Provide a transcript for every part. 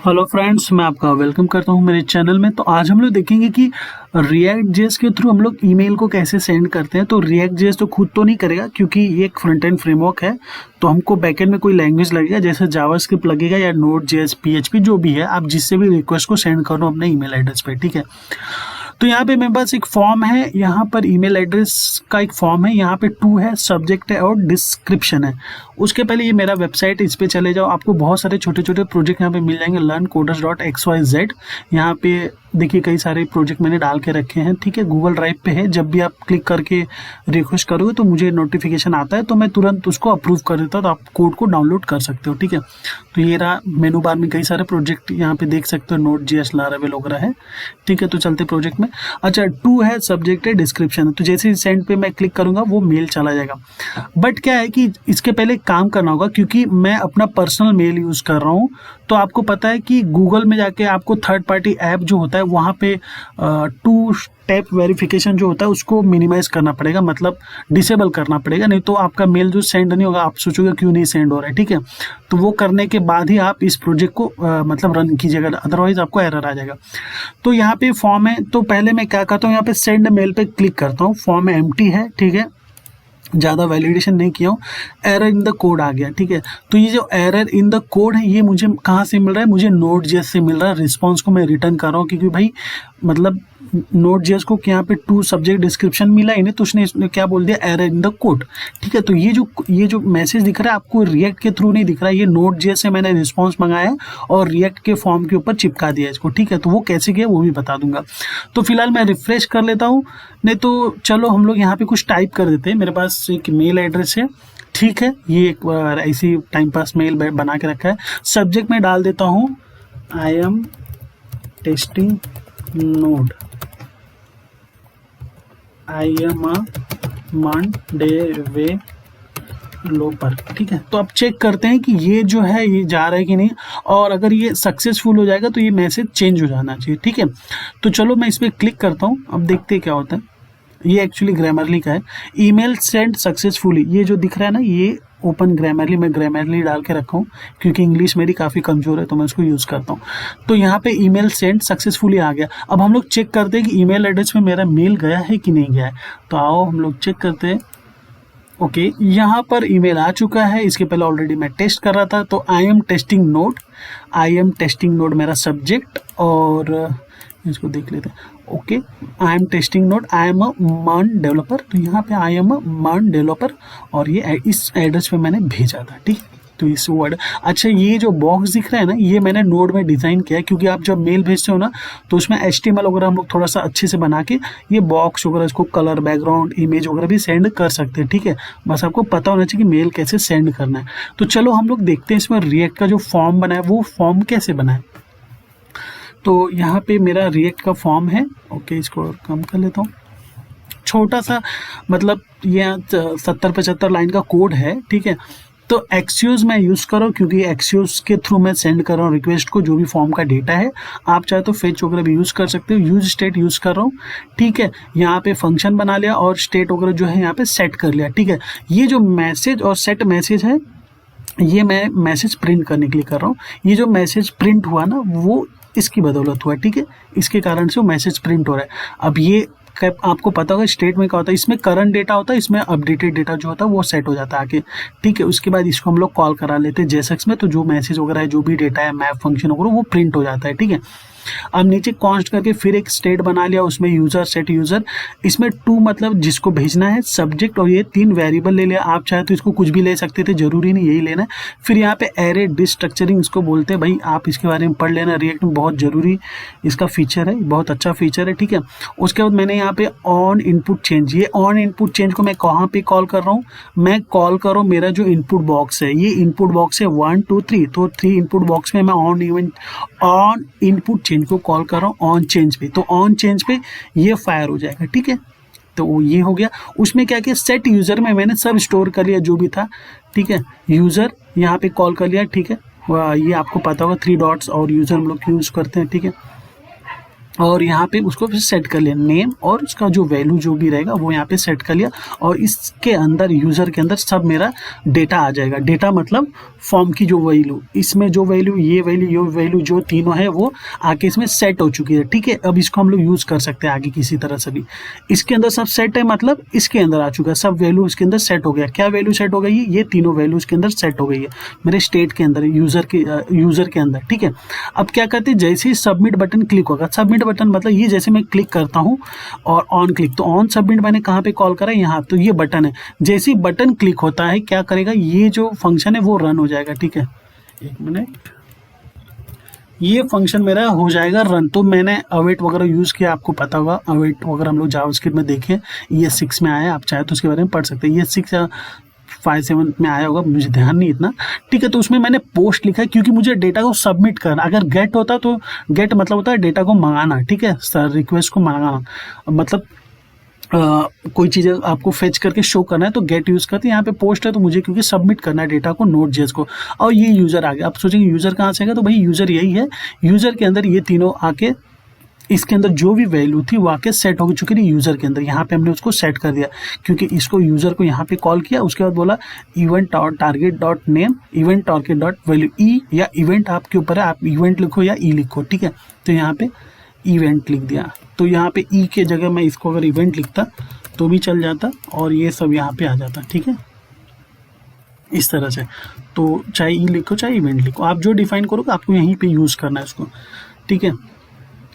Hello friends, मैं आपका welcome करता हूं मेरे चैनल में। तो आज हम लोग देखेंगे कि रिएक्ट जेएस के थ्रू हम लोग ईमेल को कैसे सेंड करते हैं। तो रिएक्ट जेएस तो खुद तो नहीं करेगा क्योंकि ये एक फ्रंट एंड फ्रेमवर्क है, तो हमको बैकएंड में कोई लैंग्वेज लगेगा, जैसे जावास्क्रिप्ट लगेगा या नोड जेएस, पीएचपी जो भी है। आप जिससे भी रिक्वेस्ट को सेंड करो अपने ईमेल एड्रेस पे, ठीक है। तो यहाँ पे मेरे पास एक फॉर्म है, यहाँ पर ईमेल एड्रेस का एक फॉर्म है, यहाँ पे टू है, सब्जेक्ट है और डिस्क्रिप्शन है। उसके पहले ये मेरा वेबसाइट, इस पे चले जाओ, आपको बहुत सारे छोटे छोटे प्रोजेक्ट यहाँ पे मिल जाएंगे। learncoder's.xyz, यहाँ पे देखिए कई सारे प्रोजेक्ट मैंने डाल के रखे हैं, ठीक है। गूगल ड्राइव पे है, जब भी आप क्लिक करके रिक्वेस्ट करोगे तो मुझे नोटिफिकेशन आता है, तो मैं तुरंत उसको अप्रूव कर देता हूँ, तो आप कोड को डाउनलोड कर सकते हो, ठीक है। तो ये रहा मेनू बार में कई सारे प्रोजेक्ट यहाँ पे देख सकते हो, नोड जेएस, लारावेल वगैरह है, ठीक है। तो चलते प्रोजेक्ट में। अच्छा, टू है, सब्जेक्ट है, डिस्क्रिप्शन है। तो जैसे ही सेंड पे मैं क्लिक करूंगा वो मेल चला जाएगा। बट क्या है कि इसके पहले काम करना होगा, क्योंकि मैं अपना पर्सनल मेल यूज कर रहा हूँ। तो आपको पता है कि गूगल में जाके आपको थर्ड पार्टी ऐप जो होता है वहाँ पे टू स्टेप वेरिफिकेशन जो होता है उसको मिनिमाइज करना पड़ेगा, मतलब डिसेबल करना पड़ेगा, नहीं तो आपका मेल जो सेंड नहीं होगा, आप सोचोगे क्यों नहीं सेंड हो रहा है, ठीक है। तो वो करने के बाद ही आप इस प्रोजेक्ट को मतलब रन कीजिएगा, अदरवाइज आपको एरर आ जाएगा। तो यहाँ पे फॉर्म है, तो पहले मैं क्या करता हूँ, यहाँ पे सेंड मेल पे क्लिक करता हूँ। फॉर्म एम्प्टी है, ठीक है, ज़्यादा वैलिडेशन नहीं किया हूँ। एरर इन द कोड आ गया, ठीक है। तो ये जो एरर इन द कोड है ये मुझे कहाँ से मिल रहा है, मुझे नोड जेएस से मिल रहा है। रिस्पॉन्स को मैं रिटर्न कर रहा हूँ, क्योंकि भाई मतलब नोड जेएस को यहाँ पे टू सब्जेक्ट डिस्क्रिप्शन मिला ही नहीं, तो उसने क्या बोल दिया, एरर इन द कोड, ठीक है। तो ये जो मैसेज दिख रहा है आपको रिएक्ट के थ्रू नहीं दिख रहा है, ये नोड जेएस से मैंने रिस्पॉन्स मंगाया और रिएक्ट के फॉर्म के ऊपर चिपका दिया इसको, ठीक है। तो वो कैसे किया वो भी बता दूंगा। तो फिलहाल मैं रिफ्रेश कर लेता हूँ, नहीं तो चलो हम लोग यहाँ पे कुछ टाइप कर देते हैं। मेरे पास एक मेल एड्रेस है, ठीक है, ये एक बार ऐसी टाइम पास मेल बना के रखा है। सब्जेक्ट में डाल देता हूँ I am testing node, I am a developer, ठीक है। तो अब चेक करते हैं कि ये जो है ये जा रहा है कि नहीं, और अगर ये सक्सेसफुल हो जाएगा तो ये मैसेज चेंज हो जाना चाहिए, ठीक है। तो चलो मैं इस पर क्लिक करता हूँ, अब देखते हैं क्या होता है। ये एक्चुअली ग्रामरली का है, ईमेल सेंड सक्सेसफुली, ये जो दिख रहा है ना, ये ओपन ग्रामरली, मैं ग्रामरली डाल के रखा हूँ क्योंकि इंग्लिश मेरी काफ़ी कमज़ोर है, तो मैं उसको यूज़ करता हूँ। तो यहाँ पे ईमेल सेंड सक्सेसफुली आ गया। अब हम लोग चेक करते हैं कि ईमेल एड्रेस में मेरा मेल गया है कि नहीं गया है। तो आओ हम लोग चेक करते हैं। ओके, यहाँ पर ईमेल आ चुका है। इसके पहले ऑलरेडी मैं टेस्ट कर रहा था। तो आई एम टेस्टिंग नोड मेरा सब्जेक्ट, और इसको देख लेते हैं। Okay, I am testing node, I am a मर्न डेवलपर। तो यहाँ पे आई एम अ मर्न डेवलपर, और ये इस एड्रेस पे मैंने भेजा था, ठीक। तो इस वर्ड, अच्छा, ये जो बॉक्स दिख रहा है ना, ये मैंने नोड में डिज़ाइन किया है, क्योंकि आप जब मेल भेजते हो ना तो उसमें HTML वगैरह हम लोग थोड़ा सा अच्छे से बना के ये बॉक्स वगैरह, इसको कलर, बैकग्राउंड, इमेज वगैरह भी सेंड कर सकते हैं, ठीक है। बस आपको पता होना चाहिए कि मेल कैसे सेंड करना है। तो चलो हम लोग देखते हैं इसमें रिएक्ट का जो फॉर्म बना है वो फॉर्म कैसे बना है। तो यहाँ पे मेरा रिएक्ट का फॉर्म है। ओके, इसको और कम कर लेता हूँ, छोटा सा, मतलब ये 70-75 लाइन का कोड है, ठीक है। तो एक्सियोस मैं यूज़ कर रहा हूँ, क्योंकि एक्सियोस के थ्रू मैं सेंड कर रहा हूँ रिक्वेस्ट को, जो भी फॉर्म का डेटा है। आप चाहे तो फेच वगैरह भी यूज़ कर सकते हो। यूज स्टेट यूज़ कर रहा हूँ, ठीक है। यहाँ पे फंक्शन बना लिया और स्टेट वगैरह जो है यहाँ पे सेट कर लिया, ठीक है। ये जो मैसेज और सेट मैसेज है, ये मैं मैसेज प्रिंट करने के लिए कर रहा हूँ। ये जो मैसेज प्रिंट हुआ ना वो इसकी बदौलत हुआ, ठीक है, इसके कारण से वो मैसेज प्रिंट हो रहा है। अब ये आपको पता होगा स्टेट में क्या होता है, इसमें करंट डेटा होता है, इसमें अपडेटेड डेटा जो होता है वो सेट हो जाता है आगे, ठीक है। उसके बाद इसको हम लोग कॉल करा लेते हैं जेएसएक्स में, तो जो मैसेज वगैरह है, जो भी डेटा है, मैप फंक्शन वगैरह, वो प्रिंट हो जाता है, ठीक है। अब नीचे कॉन्स्ट करके फिर एक स्टेट बना लिया, उसमें यूजर, सेट यूजर, इसमें टू मतलब जिसको भेजना है, सब्जेक्ट, और ये 3 वेरिएबल ले लिया। आप चाहे तो इसको कुछ भी ले सकते थे, जरूरी नहीं यही लेना है। फिर यहाँ पे एरे डिस्ट्रक्चरिंग इसको बोलते हैं, भाई आप इसके बारे में पढ़ लेना, रिएक्ट में बहुत जरूरी इसका फीचर है, बहुत अच्छा फीचर है, ठीक है। उसके बाद मैंने यहाँ पे ऑन इनपुट चेंज, ये ऑन इनपुट चेंज को मैं कहाँ पे कॉल कर रहा हूँ, मैं कॉल कर रहा हूँ मेरा जो इनपुट बॉक्स है, ये इनपुट बॉक्स है 1 2 3, तो 3 इनपुट बॉक्स में मैं ऑन इनपुट चेंज को कॉल कर रहा हूँ ऑन चेंज पे। तो ऑन चेंज पे ये फायर हो जाएगा, ठीक है। तो ये हो गया। उसमें क्या किया, सेट यूजर में मैंने सब स्टोर कर लिया जो भी था, ठीक है। यूजर यहाँ पे कॉल कर लिया, ठीक है। ये आपको पता होगा 3 डॉट्स और यूजर हम लोग यूज करते हैं, ठीक है। और यहाँ पे उसको फिर सेट कर लिया नेम और उसका जो वैल्यू जो भी रहेगा वो यहाँ पे सेट कर लिया, और इसके अंदर यूज़र के अंदर सब मेरा डेटा आ जाएगा। डेटा मतलब फॉर्म की जो वैल्यू, इसमें जो वैल्यू ये वैल्यू जो तीनों है वो आके इसमें सेट हो चुकी है। ठीक है, अब इसको हम लोग यूज़ कर सकते हैं आगे किसी तरह से भी। इसके अंदर सब सेट है, मतलब इसके अंदर आ चुका है, सब वैल्यू इसके अंदर सेट हो गया। क्या वैल्यू सेट हो गई है? ये तीनों वैल्यू इसके अंदर सेट हो गई है मेरे स्टेट के अंदर, यूज़र के अंदर। ठीक है, अब क्या करते हैं, जैसे ही सबमिट बटन क्लिक होगा, सबमिट बटन मतलब ये जैसे मैं क्लिक करता हूँ और ऑन क्लिक, तो ऑन सबमिट मैंने कहाँ पे कॉल करा, यहाँ, तो ये बटन है। जैसे ही बटन क्लिक होता है क्या करेगा, ये जो फंक्शन है वो रन हो जाएगा। ठीक है, एक मिनट, ये फंक्शन मेरा हो जाएगा रन। तो मैंने अवेट वगैरह यूज़ किया, आपको पता होगा अवेट वगैरह हम लोग जावास्क्रिप्ट में देखें, ये 6 में आया, आप चाहे तो उसके बारे में पढ़ सकते हैं। ये 6 या 5-7 में आया होगा, मुझे ध्यान नहीं इतना। ठीक है, तो उसमें मैंने पोस्ट लिखा है क्योंकि मुझे डेटा को सबमिट करना। अगर गेट होता तो गेट मतलब होता है डेटा को मंगाना। ठीक है, रिक्वेस्ट को मंगाना, मतलब कोई चीज़ आपको फेच करके शो करना है तो गेट यूज़ करते हैं। यहाँ पे पोस्ट है तो मुझे क्योंकि सबमिट करना है डेटा को Node.js को, और ये यूज़र आ गया। आप सोचेंगे यूज़र कहाँ से आएगा, तो भाई यूज़र यही है। यूज़र के अंदर ये तीनों आके, इसके अंदर जो भी वैल्यू थी वो आके सेट हो चुकी थी यूज़र के अंदर। यहाँ पे हमने उसको सेट कर दिया क्योंकि इसको यूज़र को यहाँ पे कॉल किया, उसके बाद बोला event target dot name, event target dot value, e या इवेंट आपके ऊपर है, आप इवेंट लिखो या ई लिखो। ठीक है, तो यहाँ पे इवेंट लिख दिया, तो यहाँ पे ई के जगह मैं इसको अगर इवेंट लिखता तो भी चल जाता और ये सब यहाँ पे आ जाता। ठीक है, इस तरह से। तो चाहे ई लिखो चाहे इवेंट लिखो, आप जो डिफाइन करोगे आपको यहीं पे यूज़ करना है उसको। ठीक है,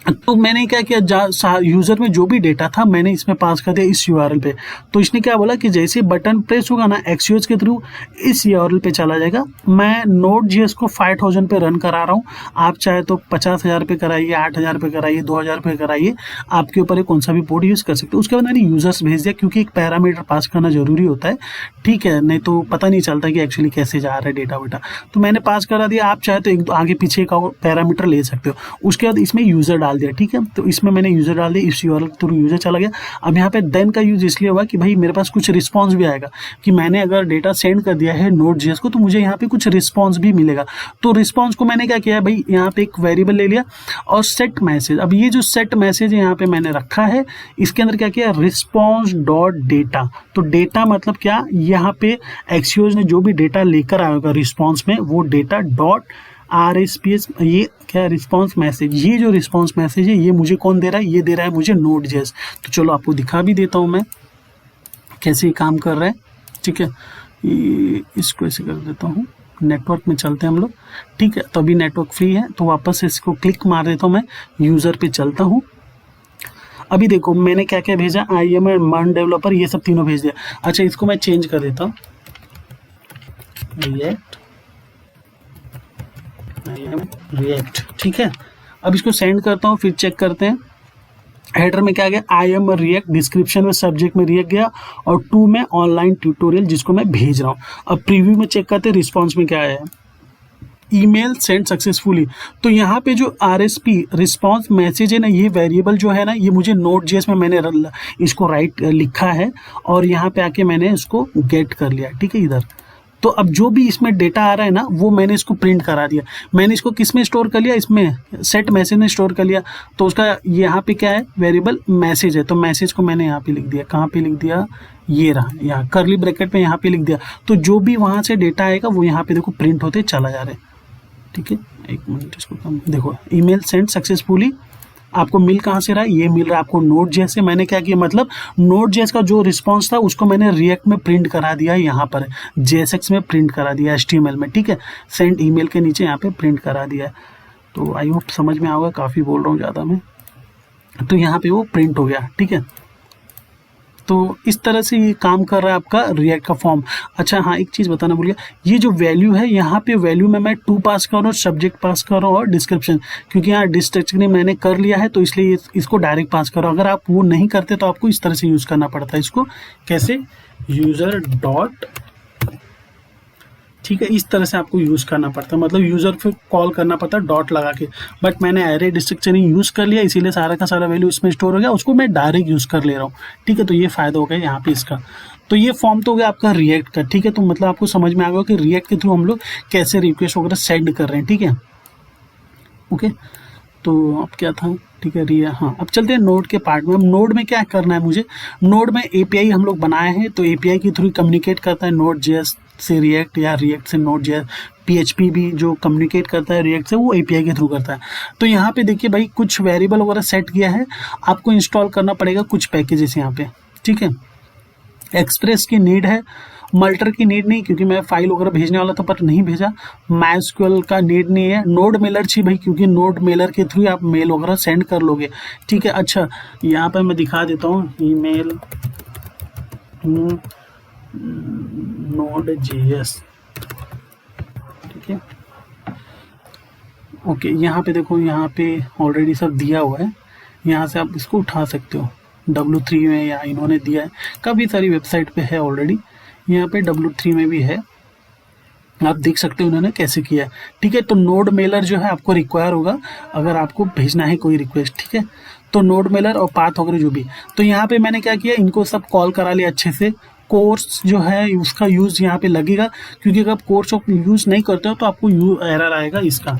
तो मैंने क्या किया, यूज़र में जो भी डेटा था मैंने इसमें पास कर दिया इस यूआरएल पे। तो इसने क्या बोला कि जैसे बटन प्रेस होगा ना एक्सियोस के थ्रू, इस यूआरएल पे चला जाएगा। मैं Node.js को 5000 पे रन करा रहा हूँ, आप चाहे तो 50,000 पे कराइए, 8,000 पे कराइए, 2,000 पे कराइए, आपके ऊपर है, कौन सा भी पोर्ट यूज़ कर सकते हो। उसके बाद मैंने यूज़र्स भेज दिया क्योंकि एक पैरामीटर पास करना जरूरी होता है। ठीक है, नहीं तो पता नहीं चलता कि एक्चुअली कैसे जा रहा है डेटा वेटा। तो मैंने पास करा दिया, आप चाहे तो एक आगे पीछे का पैरामीटर ले सकते हो। उसके बाद इसमें यूज़र डाल दिया। ठीक है, तो इसमें मैंने यूज़र डाल दिया, इस यूआरएल थ्रू यूज़र चला गया। अब यहाँ पे देन का यूज इसलिए हुआ कि भाई मेरे पास कुछ रिस्पॉन्स भी आएगा कि मैंने अगर डेटा सेंड कर दिया है Node.js को तो मुझे यहाँ पे कुछ रिस्पॉन्स भी मिलेगा। तो रिस्पॉन्स को मैंने क्या किया है भाई, यहाँ पे एक वेरिएबल ले लिया और सेट मैसेज। अब ये जो सेट मैसेज है यहाँ पे मैंने रखा है, इसके अंदर क्या किया, रिस्पॉन्स डॉट डेटा। तो डेटा मतलब क्या, यहाँ पे एक्सियोस ने जो भी डेटा लेकर आएगा रिस्पॉन्स में, वो डेटा डॉट RSPS, ये क्या, रिस्पॉन्स मैसेज। ये जो रिस्पॉन्स मैसेज है ये मुझे कौन दे रहा है, ये दे रहा है मुझे Node.js। तो चलो आपको दिखा भी देता हूँ मैं कैसे ये काम कर रहा है। ठीक है, इसको ऐसे कर देता हूँ, नेटवर्क में चलते हैं हम लोग। ठीक है, तो अभी नेटवर्क फ्री है तो वापस से इसको क्लिक मार देता हूँ, मैं यूज़र पे चलता हूँ। अभी देखो मैंने क्या क्या भेजा, IAM मन डेवलपर, ये सब तीनों भेज दिया। अच्छा, इसको मैं चेंज कर देता हूँ, रिएक्ट। ठीक है, अब इसको सेंड करता हूँ, फिर चेक करते हैं। हेडर में क्या गया, IAM रिएक्ट, डिस्क्रिप्शन में सब्जेक्ट में रिएक्ट गया, और 2 में ऑनलाइन ट्यूटोरियल जिसको मैं भेज रहा हूँ। अब प्रीव्यू में चेक करते हैं रिस्पॉन्स में क्या आया है, ईमेल सेंड सक्सेसफुली। तो यहाँ पे जो RSP रिस्पॉन्स मैसेज है ना, ये वेरिएबल जो है ना, ये मुझे Node.js में मैंने इसको लिखा है और यहाँ पे आके मैंने इसको गेट कर लिया। ठीक है, इधर तो अब जो भी इसमें डेटा आ रहा है ना वो मैंने इसको प्रिंट करा दिया। मैंने इसको किस में स्टोर कर लिया, इसमें सेट मैसेज में स्टोर कर लिया। तो उसका यहाँ पे क्या है, वेरिएबल मैसेज है, तो मैसेज को मैंने यहाँ पे लिख दिया। कहाँ पे लिख दिया, ये रहा, यहाँ कर्ली ब्रैकेट में यहाँ पे लिख दिया। तो जो भी वहाँ से डेटा आएगा वो यहाँ पे देखो प्रिंट होते चला जा रहा है। ठीक है, एक मिनट, इसको कम देखो, ईमेल सेंड सक्सेसफुली। आपको मिल कहाँ से रहा है, ये मिल रहा है आपको Node.js से। मैंने क्या किया, मतलब Node.js का जो रिस्पॉन्स था उसको मैंने रिएक्ट में प्रिंट करा दिया, यहाँ पर JSX में प्रिंट करा दिया, HTML में। ठीक है, सेंड ईमेल के नीचे यहाँ पे प्रिंट करा दिया है। तो आई होप समझ में आएगा, काफ़ी बोल रहा हूँ ज़्यादा मैं। तो यहाँ पे वो प्रिंट हो गया। ठीक है, तो इस तरह से ये काम कर रहा है आपका रिएक्ट का फॉर्म। अच्छा हाँ, एक चीज़ बताना भूल गया, ये जो वैल्यू है यहाँ पे वैल्यू में मैं 2 पास कर रहा हूँ, सब्जेक्ट पास कर रहा हूँ और डिस्क्रिप्शन, क्योंकि यहाँ डिस्क्रिप्शन मैंने कर लिया है तो इसलिए इसको डायरेक्ट पास कर रहा हूँ। अगर आप वो नहीं करते तो आपको इस तरह से यूज़ करना पड़ता है इसको। कैसे, यूज़र डॉट, ठीक है, इस तरह से आपको यूज़ करना पड़ता है, मतलब यूज़र फिर कॉल करना पड़ता है डॉट लगा के। बट मैंने एरे डिस्ट्रक्चरिंग यूज़ कर लिया, इसीलिए सारा का सारा वैल्यू इसमें स्टोर हो गया, उसको मैं डायरेक्ट यूज़ कर ले रहा हूँ। ठीक है, तो ये फ़ायदा हो गया यहाँ पे इसका। तो ये फॉर्म तो हो गया आपका रिएक्ट का। ठीक है, तो मतलब आपको समझ में आ गया कि रिएक्ट के थ्रू हम लोग कैसे रिक्वेस्ट वगैरह सेंड कर रहे हैं। ठीक है, ओके। तो अब क्या था, ठीक है रिया, हाँ अब चलते हैं नोड के पार्ट में। अब नोड में क्या करना है मुझे, नोड में एपीआई हम लोग बनाए हैं, तो एपीआई के थ्रू कम्युनिकेट करता है नोड जेएस से रिएक्ट या रिएक्ट से नोड जेएस। पीएचपी भी जो कम्युनिकेट करता है रिएक्ट से वो एपीआई के थ्रू करता है। तो यहाँ पे देखिए भाई कुछ वेरिएबल वगैरह सेट किया है, आपको इंस्टॉल करना पड़ेगा कुछ पैकेजेस यहाँ पे, ठीक है। एक्सप्रेस की नीड है, मल्टर की नीड नहीं क्योंकि मैं फाइल वगैरह भेजने वाला था पर नहीं भेजा। माइस्क्यूएल का नीड नहीं है। नोड मेलर चाहिए भाई क्योंकि नोड मेलर के थ्रू आप मेल वगैरह सेंड कर लोगे, ठीक है। अच्छा यहाँ पे मैं दिखा देता हूँ ईमेल नोड जेएस, ठीक है ओके। यहाँ पे देखो, यहाँ पे ऑलरेडी सब दिया हुआ है, यहाँ से आप इसको उठा सकते हो W3 में, या इन्होंने दिया है काफ़ी सारी वेबसाइट पे है ऑलरेडी, यहाँ पे W3 में भी है, आप देख सकते हो उन्होंने कैसे किया है, ठीक है। तो नोड मेलर जो है आपको रिक्वायर होगा अगर आपको भेजना है कोई रिक्वेस्ट, ठीक है। तो नोड मेलर और पाथ वगैरह जो भी, तो यहाँ पे मैंने क्या किया, इनको सब कॉल करा लिया अच्छे से। कोर्स जो है उसका यूज़ यहाँ पे लगेगा क्योंकि अगर आप कोर्स यूज़ नहीं करते हो तो आपको एरर आएगा इसका,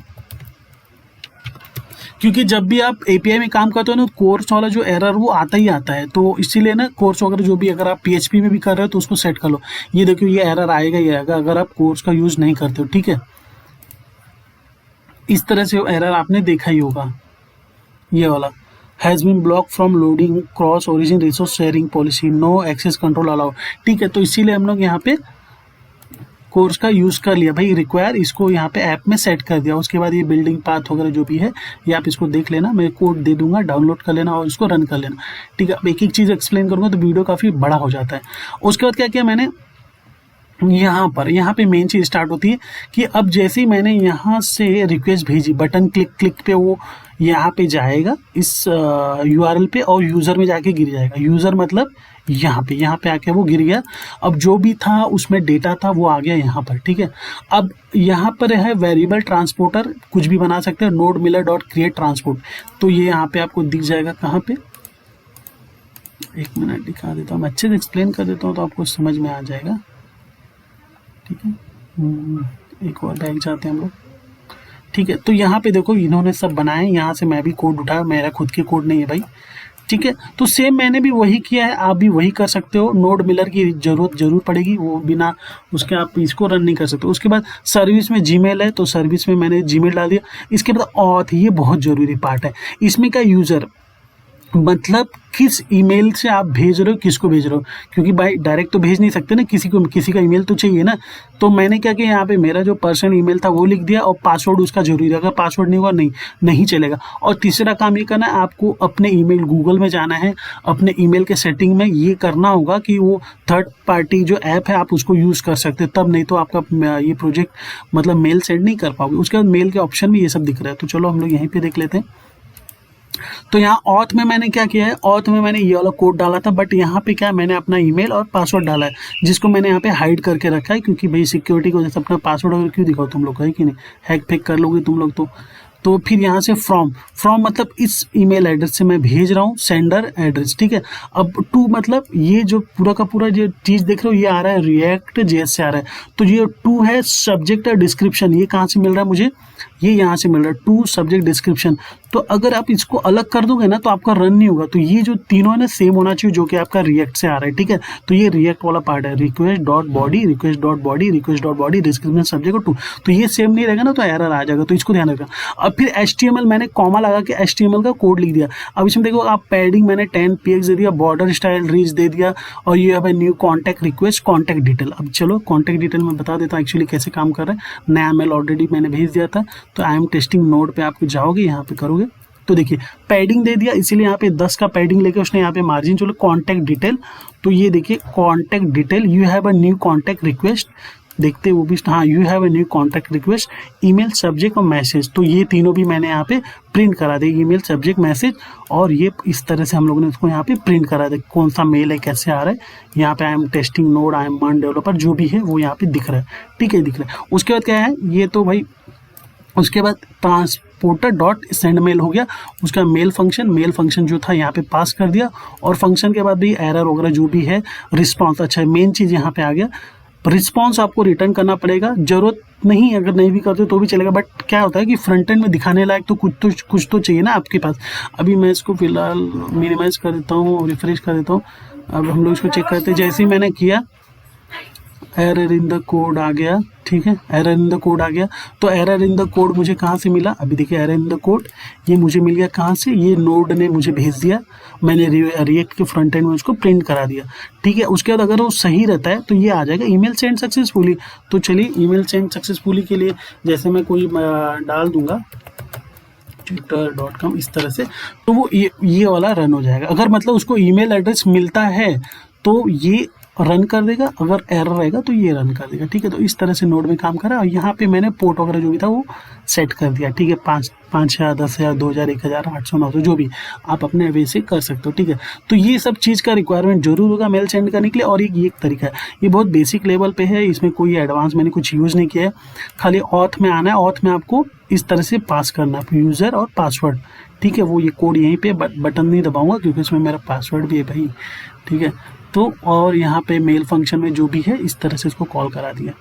क्योंकि जब भी आप एपीआई में काम करते हो ना कोर्स वाला जो एरर वो आता ही आता है। तो इसीलिए ना कोर्स वगैरह जो भी अगर आप पीएचपी में भी कर रहे हो तो उसको सेट कर लो। ये देखियो ये एरर आएगा ही आएगा अगर आप कोर्स का यूज नहीं करते हो, ठीक है। इस तरह से एरर आपने देखा ही होगा, ये वाला has been block from loading cross origin resource sharing policy, no access control allow, ठीक है। तो इसीलिए हम लोग यहाँ पे कोर्स का यूज़ कर लिया भाई, रिक्वायर इसको यहाँ पे ऐप में सेट कर दिया। उसके बाद ये बिल्डिंग पाथ वगैरह जो भी है ये आप इसको देख लेना, मैं कोड दे दूंगा, डाउनलोड कर लेना और इसको रन कर लेना, ठीक है। अब एक एक चीज़ एक्सप्लेन करूँगा तो वीडियो काफ़ी बड़ा हो जाता है। उसके बाद क्या किया मैंने, यहाँ पे मेन चीज़ स्टार्ट होती है कि अब जैसे ही मैंने यहाँ से रिक्वेस्ट भेजी, बटन क्लिक पे वो यहाँ पे जाएगा इस यूआरएल पे और यूज़र में जाके गिर जाएगा। यूज़र मतलब यहाँ पे आके वो गिर गया। अब जो भी था उसमें डेटा था वो आ गया यहाँ पर, ठीक है। अब यहाँ पर है वेरिएबल ट्रांसपोर्टर, कुछ भी बना सकते हैं, node Miller dot create transport, तो ये यहाँ पे आपको दिख जाएगा कहाँ पे, एक मिनट दिखा देता हूँ, अच्छे से एक्सप्लेन कर देता हूँ तो आपको समझ में आ जाएगा, ठीक है। एक और बैग जाते हैं हम लोग, ठीक है। तो यहाँ पे देखो इन्होंने सब बनाए, यहाँ से मैं भी कोड उठाया, मेरा खुद के कोड नहीं है भाई, ठीक है। तो सेम मैंने भी वही किया है, आप भी वही कर सकते हो। नोड मिलर की जरूरत जरूर पड़ेगी, वो बिना उसके आप इसको रन नहीं कर सकते। उसके बाद सर्विस में जीमेल है तो सर्विस में मैंने जीमेल डाल दिया। इसके बाद ऑथ, ये बहुत जरूरी पार्ट है इसमें का, यूजर मतलब किस ईमेल से आप भेज रहे हो, किसको भेज रहे हो, क्योंकि भाई डायरेक्ट तो भेज नहीं सकते ना, किसी को किसी का ईमेल तो चाहिए ना। तो मैंने क्या किया, यहाँ पे मेरा जो पर्सनल ईमेल था वो लिख दिया और पासवर्ड उसका जरूरी है, अगर पासवर्ड नहीं होगा नहीं चलेगा। और तीसरा काम ये करना है, आपको अपने ईमेल गूगल में जाना है, अपने ईमेल के सेटिंग में ये करना होगा कि वो थर्ड पार्टी जो ऐप है आप उसको यूज़ कर सकते हैं, तब नहीं तो आपका ये प्रोजेक्ट मतलब मेल सेंड नहीं कर पाओगे। उसके बाद मेल के ऑप्शन में ये सब दिख रहा है, तो चलो हम लोग यहीं पे देख लेते हैं। तो यहाँ ऑथ में मैंने क्या किया है, ऑथ में मैंने ये वाला कोड डाला था, बट यहाँ पे क्या मैंने अपना ईमेल और पासवर्ड डाला है, जिसको मैंने यहाँ पे हाइड करके रखा है, क्योंकि भाई सिक्योरिटी को जैसे अपना पासवर्ड वगैरह क्यों दिखाओ तुम लोग, है कि नहीं, हैक फेक कर लोगे तुम लोग। तो फिर यहाँ से फ्रॉम मतलब इस ईमेल एड्रेस से मैं भेज रहा हूँ, सेंडर एड्रेस, ठीक है। अब टू मतलब ये जो पूरा का पूरा जो चीज़ देख रहे हो ये आ रहा है रिएक्ट जेएस से आ रहा है, तो ये टू है सब्जेक्ट डिस्क्रिप्शन, ये कहाँ से मिल रहा है मुझे, ये यहाँ से मिल रहा है टू सब्जेक्ट डिस्क्रिप्शन। तो अगर आप इसको अलग कर दोगे ना तो आपका रन नहीं होगा। तो ये जो तीनों है ना सेम होना चाहिए, जो कि आपका रिएक्ट से आ रहा है, ठीक है। तो ये रिएक्ट वाला पार्ट है, request dot body description subject और टू, तो ये सेम नहीं रहेगा ना तो एरर आ जाएगा, तो इसको ध्यान रखना। अब फिर HTML मैंने कॉमा लगा के HTML का कोड लिख दिया। अब इसमें देखो आप पैडिंग मैंने 10 px दे दिया, बॉर्डर स्टाइल रीच दे दिया, और ये है new contact request contact detail. अब चलो कॉन्टैक्ट डिटेल मैं बता देता हूँ एक्चुअली कैसे काम कर रहा है। नया मेल ऑलरेडी मैंने भेज दिया था, तो आई एम टेस्टिंग नोड पे आप जाओगे, यहाँ पे करोगे तो देखिए पैडिंग दे दिया, इसीलिए यहाँ पे 10 का पैडिंग लेके उसने यहाँ पे मार्जिन, चलो कॉन्टैक्ट डिटेल, तो ये देखिए contact detail, you have a new contact request, देखते वो भी, हाँ you have a new contact request, email subject और मैसेज, तो ये तीनों भी मैंने यहाँ पे प्रिंट करा दे, ईमेल सब्जेक्ट मैसेज, और ये इस तरह से हम लोगों ने उसको यहाँ पे प्रिंट करा दे, कौन सा मेल है कैसे आ रहा है। यहाँ पे I am testing node, I am one developer, जो भी है वो यहाँ पे दिख रहा है, ठीक है दिख रहा है। उसके बाद क्या है, ये तो भाई उसके बाद ट्रांसपोर्टर डॉट सेंड मेल हो गया, उसका मेल फंक्शन जो था यहाँ पे पास कर दिया, और फंक्शन के बाद भी एरर वगैरह जो भी है रिस्पॉन्स, अच्छा मेन चीज़ यहाँ पे आ गया, रिस्पॉन्स आपको रिटर्न करना पड़ेगा। जरूरत नहीं, अगर नहीं भी करते तो भी चलेगा, बट क्या होता है कि फ्रंट एंड में दिखाने लायक तो कुछ तो चाहिए ना आपके पास। अभी मैं इसको फिलहाल मिनिमाइज कर देता हूँ और रिफ्रेश कर देता हूँ। अब हम लोग इसको चेक करते हैं। जैसे ही मैंने किया एरर इन द कोड आ गया, ठीक है, एरर इन द कोड आ गया। तो एरर इन द कोड मुझे कहाँ से मिला, अभी देखिए एरर इन द कोड ये मुझे मिल गया कहाँ से, ये नोड ने मुझे भेज दिया, मैंने रिएक्ट के फ्रंट एंड में उसको प्रिंट करा दिया, ठीक है। उसके बाद अगर वो सही रहता है तो ये आ जाएगा ईमेल सेंड सक्सेसफुली। तो चलिए ईमेल सेंड सक्सेसफुली के लिए जैसे मैं कोई डाल दूंगा twitter.com इस तरह से, तो वो ये वाला रन हो जाएगा। अगर मतलब उसको ईमेल एड्रेस मिलता है तो ये रन कर देगा, अगर एरर रहेगा तो ये रन कर देगा, ठीक है। तो इस तरह से नोड में काम करा और यहाँ पे मैंने पोर्ट वगैरह जो भी था वो सेट कर दिया, ठीक है। 5,000, 10,000, 2,000, 1,000, 800, 900 जो भी आप अपने वे से कर सकते हो, ठीक है। तो ये सब चीज़ का रिक्वायरमेंट जरूर होगा मेल सेंड करने के लिए। और ये एक तरीका है, ये बहुत बेसिक लेवल पे है, इसमें कोई एडवांस मैंने कुछ यूज़ नहीं किया है। खाली ऑथ में आना है, ऑथ में आपको इस तरह से पास करना है यूज़र और पासवर्ड, ठीक है। वो ये कोड यहीं पे बटन नहीं दबाऊंगा क्योंकि इसमें मेरा पासवर्ड भी है भाई, ठीक है। तो और यहाँ पे मेल फंक्शन में जो भी है इस तरह से इसको कॉल करा दिया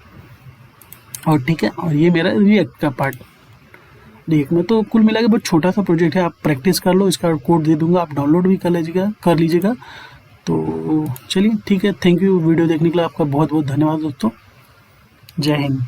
और ठीक है। और ये मेरा रिएक्ट का पार्ट रिएक्ट में। तो कुल मिला के बहुत छोटा सा प्रोजेक्ट है, आप प्रैक्टिस कर लो, इसका कोड दे दूंगा, आप डाउनलोड भी कर लीजिएगा। तो चलिए ठीक है, थैंक यू वीडियो देखने के लिए, आपका बहुत बहुत धन्यवाद दोस्तों। जय हिंद।